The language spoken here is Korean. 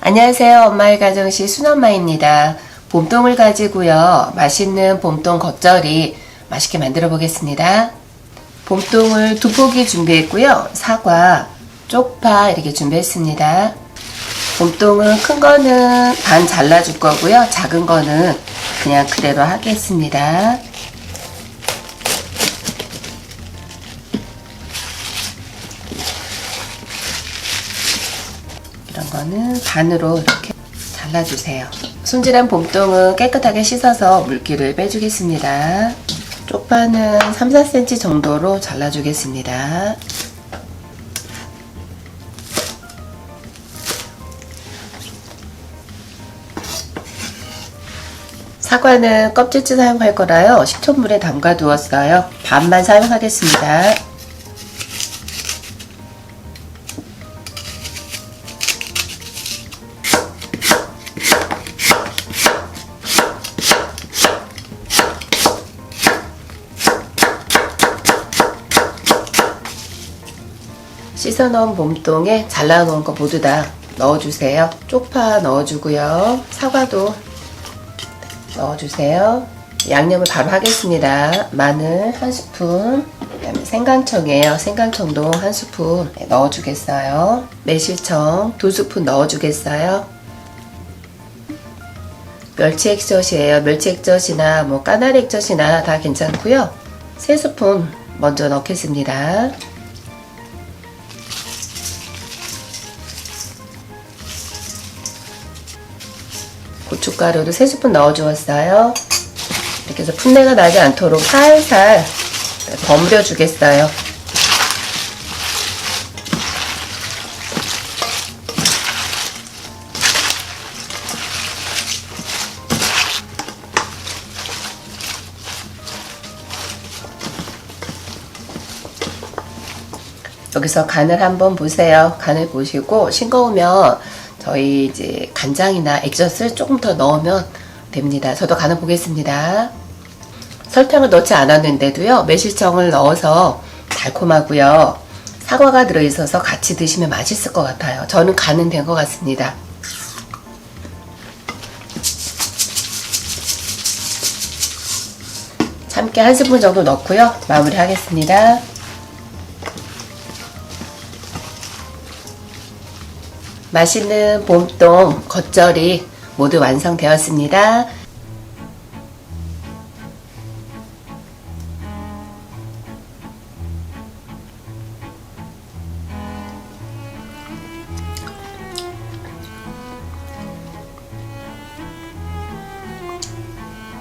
안녕하세요. 엄마의 가정시 순엄마입니다. 봄동을 가지고요. 맛있는 봄동 겉절이 맛있게 만들어 보겠습니다. 봄동을 2포기 준비했고요. 사과, 쪽파 이렇게 준비했습니다. 봄동은 큰 거는 반 잘라줄 거고요. 작은 거는 그냥 그대로 하겠습니다. 이런 거는 반으로 이렇게 잘라주세요. 손질한 봄동은 깨끗하게 씻어서 물기를 빼주겠습니다. 쪽파는 3-4cm 정도로 잘라주겠습니다. 사과는 껍질째 사용할 거라요. 식초물에 담가 두었어요. 반만 사용하겠습니다. 씻어놓은 봄동에 잘라놓은 거 모두 다 넣어주세요. 쪽파 넣어주고요. 사과도 넣어주세요. 양념을 바로 하겠습니다. 마늘 1스푼, 그다음에 생강청이에요. 생강청도 1스푼 넣어주겠어요. 매실청 2스푼 넣어주겠어요. 멸치 액젓이에요. 멸치 액젓이나 까나리 액젓이나 다 괜찮고요. 3스푼 먼저 넣겠습니다. 고춧가루도 3스푼 넣어주었어요. 이렇게 해서 풋내가 나지 않도록 살살 버무려 주겠어요. 여기서 간을 한번 보세요. 간을 보시고 싱거우면 저희 이제 간장이나 액젓을 조금 더 넣으면 됩니다. 저도 간을 보겠습니다. 설탕을 넣지 않았는데도요. 매실청을 넣어서 달콤하고요. 사과가 들어있어서 같이 드시면 맛있을 것 같아요. 저는 간은 된 것 같습니다. 참깨 1스푼 정도 넣고요. 마무리 하겠습니다. 맛있는 봄동 겉절이 모두 완성되었습니다.